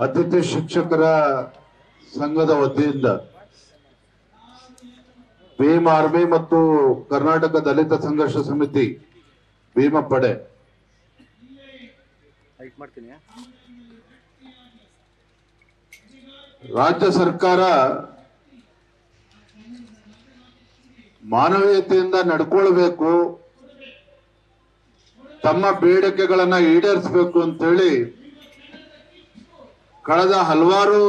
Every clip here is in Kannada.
ಅತಿಥಿ ಶಿಕ್ಷಕರ ಸಂಘದ ವತಿಯಿಂದ ಭೀಮ್ ಆರ್ಮಿ ಮತ್ತು ಕರ್ನಾಟಕ ದಲಿತ ಸಂಘರ್ಷ ಸಮಿತಿ ಭೀಮ ಪಡೆ ರಾಜ್ಯ ಸರ್ಕಾರ ಮಾನವೀಯತೆಯಿಂದ ನಡ್ಕೊಳ್ಬೇಕು, ತಮ್ಮ ಬೇಡಿಕೆಗಳನ್ನ ಈಡೇರಿಸಬೇಕು ಅಂತೇಳಿ ಕಳೆದ ಹಲವಾರು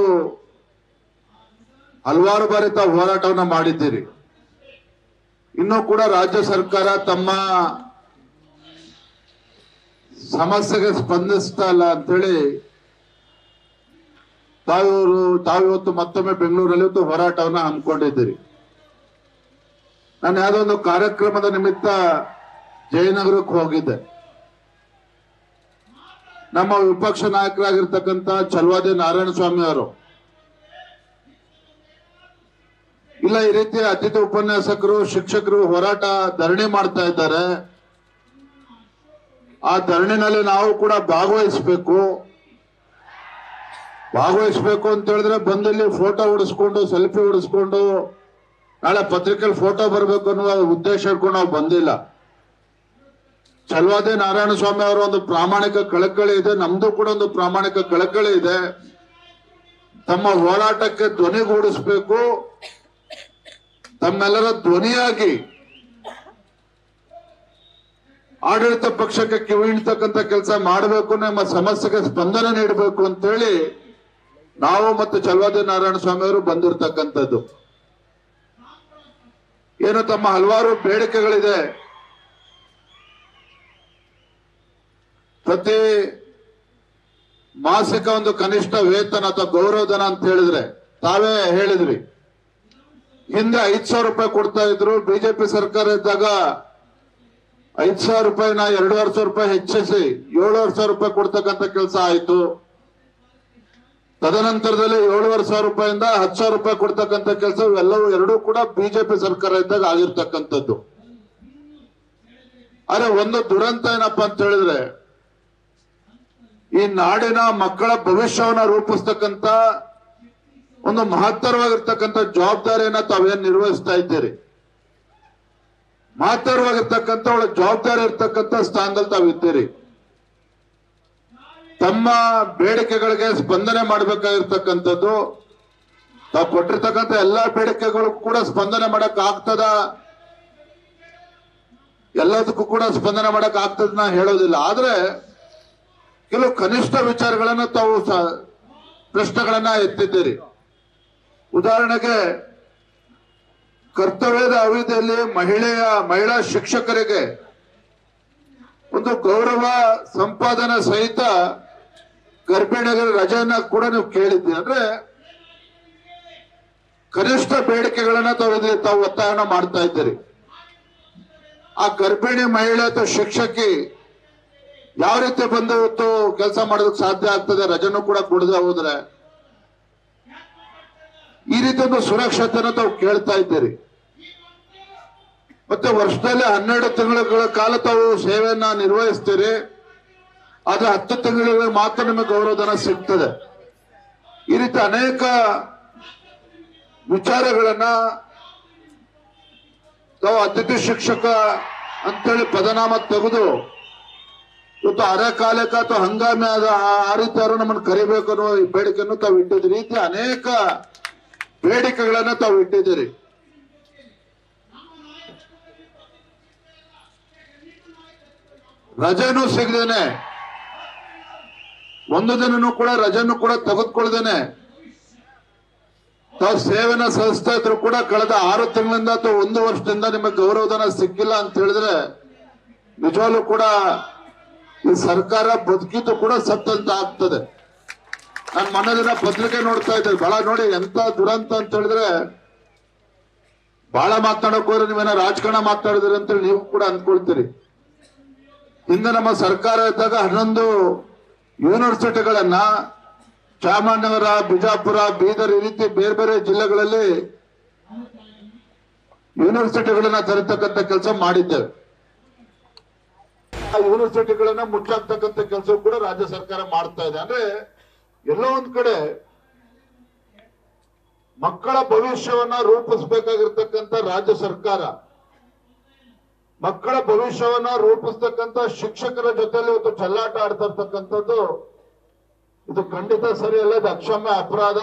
ಬಾರಿ ತಾವು ಹೋರಾಟವನ್ನ ಮಾಡಿದ್ದೀರಿ. ಇನ್ನೂ ಕೂಡ ರಾಜ್ಯ ಸರ್ಕಾರ ತಮ್ಮ ಸಮಸ್ಯೆಗೆ ಸ್ಪಂದಿಸ್ತಾ ಇಲ್ಲ ಅಂತೇಳಿ ತಾವು ಇವತ್ತು ಮತ್ತೊಮ್ಮೆ ಬೆಂಗಳೂರಲ್ಲಿ ಹೋರಾಟವನ್ನ ಹಮ್ಮಿಕೊಂಡಿದ್ದೀರಿ. ನಾನು ಯಾವುದೋ ಒಂದು ಕಾರ್ಯಕ್ರಮದ ನಿಮಿತ್ತ ಜಯನಗರಕ್ಕೆ ಹೋಗಿದ್ದೆ. ನಮ್ಮ ವಿಪಕ್ಷ ನಾಯಕರಾಗಿರ್ತಕ್ಕಂಥ ಛಲವಾದಿ ನಾರಾಯಣಸ್ವಾಮಿ ಅವರು ಇಲ್ಲ, ಈ ರೀತಿ ಅತಿಥಿ ಉಪನ್ಯಾಸಕರು ಶಿಕ್ಷಕರು ಹೋರಾಟ ಧರಣಿ ಮಾಡ್ತಾ ಇದ್ದಾರೆ, ಆ ಧರಣಿನಲ್ಲಿ ನಾವು ಕೂಡ ಭಾಗವಹಿಸಬೇಕು ಅಂತ ಹೇಳಿದ್ರೆ ಬಂದಲ್ಲಿ ಫೋಟೋ ಹೊಡಿಸ್ಕೊಂಡು ಸೆಲ್ಫಿ ಹೊಡಿಸ್ಕೊಂಡು ನಾಳೆ ಪತ್ರಿಕೆಯಲ್ಲಿ ಫೋಟೋ ಬರಬೇಕು ಅನ್ನೋ ಉದ್ದೇಶ ಇಟ್ಕೊಂಡು ನಾವು ಬಂದಿಲ್ಲ. ಛಲವಾದಿ ನಾರಾಯಣಸ್ವಾಮಿ ಅವರ ಒಂದು ಪ್ರಾಮಾಣಿಕ ಕಳಕಳಿ ಇದೆ, ನಮ್ದು ಕೂಡ ಒಂದು ಪ್ರಾಮಾಣಿಕ ಕಳಕಳಿ ಇದೆ. ತಮ್ಮ ಹೋರಾಟಕ್ಕೆ ಧ್ವನಿಗೂಡಿಸ್ಬೇಕು, ತಮ್ಮೆಲ್ಲರ ಧ್ವನಿಯಾಗಿ ಆಡಳಿತ ಪಕ್ಷಕ್ಕೆ ಕಿವಿಡ್ತಕ್ಕಂಥ ಕೆಲಸ ಮಾಡಬೇಕು, ನಮ್ಮ ಸಮಸ್ಯೆಗೆ ಸ್ಪಂದನೆ ನೀಡಬೇಕು ಅಂತೇಳಿ ನಾವು ಮತ್ತು ಛಲವಾದಿ ನಾರಾಯಣಸ್ವಾಮಿ ಅವರು ಬಂದಿರತಕ್ಕಂಥದ್ದು. ಏನು ತಮ್ಮ ಹಲವಾರು ಬೇಡಿಕೆಗಳಿದೆ. ಪ್ರತಿ ಮಾಸಿಕ ಒಂದು ಕನಿಷ್ಠ ವೇತನ ಅಥವಾ ಗೌರವಧನ ಅಂತ ಹೇಳಿದ್ರೆ ತಾವೇ ಹೇಳಿದ್ರಿ, ಹಿಂದೆ 5,000 ರೂಪಾಯಿ ಕೊಡ್ತಾ ಇದ್ರು. ಬಿಜೆಪಿ ಸರ್ಕಾರ ಇದ್ದಾಗ 5,000 ರೂಪಾಯಿನ 2,500 ರೂಪಾಯಿ ಹೆಚ್ಚಿಸಿ 7,500 ರೂಪಾಯಿ ಕೊಡ್ತಕ್ಕಂಥ ಕೆಲಸ ಆಯ್ತು. ತದನಂತರದಲ್ಲಿ 7,500 ರೂಪಾಯಿಂದ 10,000 ರೂಪಾಯಿ ಕೊಡ್ತಕ್ಕಂಥ ಕೆಲಸ ಇವೆಲ್ಲವೂ ಎರಡೂ ಕೂಡ ಬಿಜೆಪಿ ಸರ್ಕಾರ ಇದ್ದಾಗ ಆಗಿರ್ತಕ್ಕಂಥದ್ದು. ಆದ್ರೆ ಒಂದು ದುರಂತ ಏನಪ್ಪಾ ಅಂತ ಹೇಳಿದ್ರೆ, ಈ ನಾಡಿನ ಮಕ್ಕಳ ಭವಿಷ್ಯವನ್ನ ರೂಪಿಸ್ತಕ್ಕಂಥ ಒಂದು ಮಹತ್ತರವಾಗಿರ್ತಕ್ಕಂಥ ಜವಾಬ್ದಾರಿಯನ್ನ ತಾವೇನ್ ನಿರ್ವಹಿಸ್ತಾ ಇದ್ದೀರಿ. ಮಹತ್ತರವಾಗಿರ್ತಕ್ಕಂಥ ಒಳ್ಳೆ ಜವಾಬ್ದಾರಿ ಇರ್ತಕ್ಕಂಥ ಸ್ಥಾನದಲ್ಲಿ ತಾವಿದ್ದೀರಿ. ತಮ್ಮ ಬೇಡಿಕೆಗಳಿಗೆ ಸ್ಪಂದನೆ ಮಾಡಬೇಕಾಗಿರ್ತಕ್ಕಂಥದ್ದು, ತಾವು ಕೊಟ್ಟಿರ್ತಕ್ಕಂಥ ಎಲ್ಲಾ ಬೇಡಿಕೆಗಳು ಕೂಡ ಸ್ಪಂದನೆ ಮಾಡಕ್ ಆಗ್ತದ, ಎಲ್ಲದಕ್ಕೂ ಕೂಡ ಸ್ಪಂದನೆ ಮಾಡಕ್ ಆಗ್ತದ ನಾ ಹೇಳೋದಿಲ್ಲ. ಆದ್ರೆ ಕೆಲವು ಕನಿಷ್ಠ ವಿಚಾರಗಳನ್ನ ತಾವು ಪ್ರಶ್ನೆಗಳನ್ನ ಎತ್ತಿದ್ದೀರಿ. ಉದಾಹರಣೆಗೆ ಕರ್ತವ್ಯದ ಅವಧಿಯಲ್ಲಿ ಮಹಿಳಾ ಶಿಕ್ಷಕರಿಗೆ ಒಂದು ಗೌರವ ಸಂಪಾದನಾ ಸಹಿತ ಗರ್ಭಿಣಿಯರ ರಜೆಯನ್ನ ಕೂಡ ನೀವು ಕೇಳಿದ್ದೀರಿ. ಅಂದ್ರೆ ಕನಿಷ್ಠ ಬೇಡಿಕೆಗಳನ್ನ ತಾವು ಒತ್ತಾಯನ ಮಾಡ್ತಾ ಇದ್ದೀರಿ. ಆ ಗರ್ಭಿಣಿ ಮಹಿಳೆ ಅಥವಾ ಶಿಕ್ಷಕಿ ಯಾವ ರೀತಿ ಬಂದು ಇವತ್ತು ಕೆಲಸ ಮಾಡೋದಕ್ಕೆ ಸಾಧ್ಯ ಆಗ್ತದೆ, ರಜೆನೂ ಕೂಡ ಕೊಡದೆ ಹೋದ್ರೆ? ಈ ರೀತಿ ಒಂದು ಸುರಕ್ಷತೆನ ತಾವು ಕೇಳ್ತಾ ಇದ್ದೀರಿ. ಮತ್ತೆ ವರ್ಷದಲ್ಲಿ 12 ತಿಂಗಳ ಕಾಲ ತಾವು ಸೇವೆಯನ್ನ ನಿರ್ವಹಿಸ್ತೀರಿ, ಆದ್ರೆ 10 ತಿಂಗಳಿಗೆ ಮಾತ್ರ ನಿಮಗೆ ಗೌರವಧನ ಸಿಗ್ತದೆ. ಈ ರೀತಿ ಅನೇಕ ವಿಚಾರಗಳನ್ನ ತಾವು ಅತಿಥಿ ಶಿಕ್ಷಕ ಅಂತೇಳಿ ಪದನಾಮ ತೆಗೆದು ಇವತ್ತು ಅರೆಕಾಲಿಕ ಅಥವಾ ಹಂಗಾಮಿ ಆ ರೀತಿ ಅವರು ನಮ್ಮನ್ನು ಕರಿಬೇಕು ಅನ್ನೋ ಬೇಡಿಕೆಯನ್ನು ತಾವು ಇಟ್ಟಿದ್ದೀರಿ. ರೀತಿ ಅನೇಕ ಬೇಡಿಕೆಗಳನ್ನ ತಾವು ಇಟ್ಟಿದ್ದೀರಿ. ರಜೆನೂ ಸಿಗದೇನೆ, ಒಂದು ದಿನನೂ ಕೂಡ ರಜೆನೂ ಕೂಡ ತೆಗೆದುಕೊಳ್ಳದೇನೆ ತಾವು ಸೇವೆನ ಸಲ್ಲಿಸ್ತಾ ಇದ್ರು ಕೂಡ ಕಳೆದ 6 ತಿಂಗಳಿಂದ ಅಥವಾ 1 ವರ್ಷದಿಂದ ನಿಮಗೆ ಗೌರವಧನ ಸಿಕ್ಕಿಲ್ಲ ಅಂತ ಹೇಳಿದ್ರೆ ನಿಜವಾಗ್ಲೂ ಕೂಡ ಈ ಸರ್ಕಾರ ಬದುಕಿದ್ದು ಕೂಡ ಸತ್ತಂತ ಆಗ್ತದೆ. ನಾನು ಮೊನ್ನೆ ದಿನ ಪತ್ರಿಕೆ ನೋಡ್ತಾ ಇದ್ದೆ, ಬಹಳ ನೋಡಿ ಎಂತ ದುರಂತ ಅಂತ ಹೇಳಿದ್ರೆ, ಬಹಳ ಮಾತನಾಡಕ್ ಹೋದ್ರೆ ನೀವೇನ ರಾಜಕಾರಣ ಮಾತಾಡಿದ್ರಿ ಅಂತೇಳಿ ನೀವು ಕೂಡ ಅಂದ್ಕೊಳ್ತೀರಿ. ಹಿಂದೆ ನಮ್ಮ ಸರ್ಕಾರ ಇದ್ದಾಗ 11 ಯೂನಿವರ್ಸಿಟಿಗಳನ್ನ ಚಾಮರಾಜನಗರ, ಬಿಜಾಪುರ, ಬೀದರ್ ಈ ರೀತಿ ಬೇರೆ ಬೇರೆ ಜಿಲ್ಲೆಗಳಲ್ಲಿ ಯೂನಿವರ್ಸಿಟಿಗಳನ್ನ ತರತಕ್ಕಂಥ ಕೆಲಸ ಮಾಡಿದ್ದೇವೆ. ಯೂನಿವರ್ಸಿಟಿಗಳನ್ನ ಮುಚ್ಚಾಕ್ತಕ್ಕಂಥ ಕೆಲಸ ಕೂಡ ರಾಜ್ಯ ಸರ್ಕಾರ ಮಾಡ್ತಾ ಇದೆ. ಅಂದ್ರೆ ಎಲ್ಲೋ ಒಂದ್ ಕಡೆ ಮಕ್ಕಳ ಭವಿಷ್ಯವನ್ನ ರೂಪಿಸಬೇಕಾಗಿರ್ತಕ್ಕಂಥ ರಾಜ್ಯ ಸರ್ಕಾರ, ಮಕ್ಕಳ ಭವಿಷ್ಯವನ್ನ ರೂಪಿಸ್ತಕ್ಕಂಥ ಶಿಕ್ಷಕರ ಜೊತೆಲಿ ಇವತ್ತು ಚೆಲ್ಲಾಟ ಆಡ್ತಾ ಇರ್ತಕ್ಕಂಥದ್ದು ಇದು ಖಂಡಿತ ಸರಿಯಲ್ಲ, ಇದು ಅಕ್ಷಮ್ಯ ಅಪರಾಧ.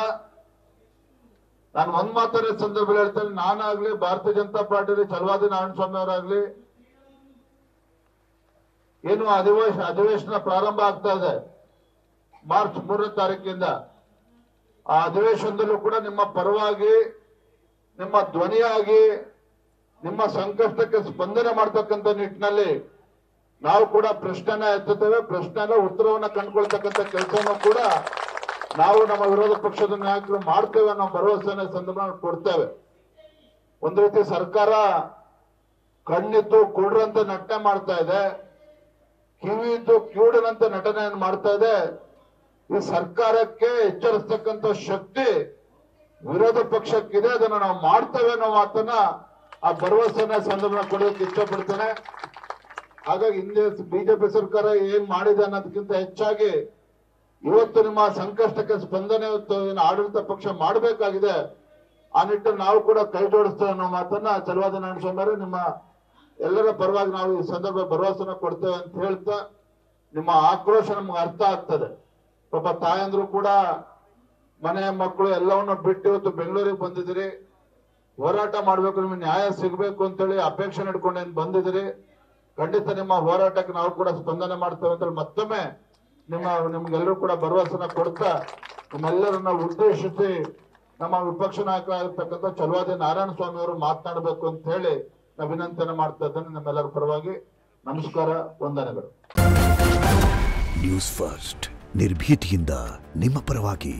ನಾನು ಒಂದ್ ಮಾತನ್ನ ಸಂದರ್ಭದಲ್ಲಿ ಹೇಳ್ತೇನೆ, ನಾನಾಗ್ಲಿ ಭಾರತೀಯ ಜನತಾ ಪಾರ್ಟಿ ಚಲವಾದಿ ನಾರಾಯಣಸ್ವಾಮಿ ಅವರಾಗ್ಲಿ, ಏನು ಅಧಿವೇಶನ ಪ್ರಾರಂಭ ಆಗ್ತಾ ಇದೆ ಮಾರ್ಚ್ 3ನೇ ತಾರೀಕಿಂದ, ಆ ಅಧಿವೇಶನದಲ್ಲೂ ಕೂಡ ನಿಮ್ಮ ಪರವಾಗಿ, ನಿಮ್ಮ ಧ್ವನಿಯಾಗಿ, ನಿಮ್ಮ ಸಂಕಷ್ಟಕ್ಕೆ ಸ್ಪಂದನೆ ಮಾಡ್ತಕ್ಕಂಥ ನಿಟ್ಟಿನಲ್ಲಿ ನಾವು ಕೂಡ ಪ್ರಶ್ನೆನ ಎತ್ತುತ್ತೇವೆ. ಪ್ರಶ್ನೆನ ಉತ್ತರವನ್ನ ಕಂಡುಕೊಳ್ತಕ್ಕಂಥ ಕೆಲಸವನ್ನು ಕೂಡ ನಾವು ನಮ್ಮ ವಿರೋಧ ಪಕ್ಷದ ನಾಯಕರು ಮಾಡ್ತೇವೆ ಅನ್ನೋ ಭರವಸೆನ ಸಂದರ್ಭ ಕೊಡ್ತೇವೆ. ಒಂದು ರೀತಿ ಸರ್ಕಾರ ಕಣ್ಣಿದ್ದು ಕುಡ್ರಂತ ನಟನೆ ಮಾಡ್ತಾ ಇದೆ, ಕಿವಿ ಇದ್ದು ಕಿವುಡನಂತ ನಟನೆಯನ್ನು ಮಾಡ್ತಾ ಇದೆ. ಈ ಸರ್ಕಾರಕ್ಕೆ ಎಚ್ಚರಿಸ್ತಕ್ಕಂಥ ಶಕ್ತಿ ವಿರೋಧ ಪಕ್ಷಕ್ಕಿದೆ, ಅದನ್ನ ನಾವು ಮಾಡ್ತೇವೆ ಅನ್ನೋ ಮಾತನ್ನ, ಆ ಭರವಸೆನ ಸಂದರ್ಭ ಕೊಡೋಕೆ ಇಷ್ಟಪಡ್ತೇನೆ. ಹಾಗಾಗಿ ಹಿಂದೆ ಬಿಜೆಪಿ ಸರ್ಕಾರ ಏನ್ ಮಾಡಿದೆ ಅನ್ನೋದಕ್ಕಿಂತ ಹೆಚ್ಚಾಗಿ ಇವತ್ತು ನಿಮ್ಮ ಸಂಕಷ್ಟಕ್ಕೆ ಸ್ಪಂದನೆ ಏನು ಆಡಳಿತ ಪಕ್ಷ ಮಾಡಬೇಕಾಗಿದೆ, ಆ ನಿಟ್ಟಿನಲ್ಲಿ ನಾವು ಕೂಡ ಕೈ ಜೋಡಿಸ್ತೇವೆ ಅನ್ನೋ ಮಾತನ್ನ ಚಲವಾದಿ ನಾರಾಯಣಸ್ವಾಮಿ ನಿಮ್ಮ ಎಲ್ಲರ ಪರವಾಗಿ ನಾವು ಈ ಸಂದರ್ಭ ಭರವಸೆನ ಕೊಡ್ತೇವೆ ಅಂತ ಹೇಳ್ತಾ, ನಿಮ್ಮ ಆಕ್ರೋಶ ನಮ್ಗೆ ಅರ್ಥ ಆಗ್ತದೆ. ಪಾಪ ತಾಯಂದ್ರು ಕೂಡ ಮನೆ ಮಕ್ಕಳು ಎಲ್ಲವನ್ನ ಬಿಟ್ಟು ಇವತ್ತು ಬೆಂಗಳೂರಿಗೆ ಬಂದಿದ್ದೀರಿ, ಹೋರಾಟ ಮಾಡ್ಬೇಕು, ನಿಮ್ಗೆ ನ್ಯಾಯ ಸಿಗ್ಬೇಕು ಅಂತೇಳಿ ಅಪೇಕ್ಷೆ ನಡ್ಕೊಂಡು ಬಂದಿದ್ದೀರಿ. ಖಂಡಿತ ನಿಮ್ಮ ಹೋರಾಟಕ್ಕೆ ನಾವು ಕೂಡ ಸ್ಪಂದನೆ ಮಾಡ್ತೇವೆ ಅಂತೇಳಿ ಮತ್ತೊಮ್ಮೆ ನಿಮ್ಗೆಲ್ಲರೂ ಕೂಡ ಭರವಸೆನ ಕೊಡ್ತಾ, ನಿಮ್ಮೆಲ್ಲರನ್ನ ಉದ್ದೇಶಿಸಿ ನಮ್ಮ ವಿಪಕ್ಷ ನಾಯಕರಾಗಿರ್ತಕ್ಕಂಥ ಚಲವಾದಿ ನಾರಾಯಣಸ್ವಾಮಿ ಅವರು ಮಾತನಾಡಬೇಕು ಅಂತ ಹೇಳಿ ನಾವು ವಿನಂತಿಯನ್ನು ಮಾಡ್ತಾ ಇದ್ದೇನೆ. ನಮ್ಮೆಲ್ಲರ ಪರವಾಗಿ ನಮಸ್ಕಾರ, ವಂದನೆಗಳು. ನ್ಯೂಸ್ ಫಸ್ಟ್ ನಿರ್ಭೀತಿಯಿಂದ ನಿಮ್ಮ ಪರವಾಗಿ.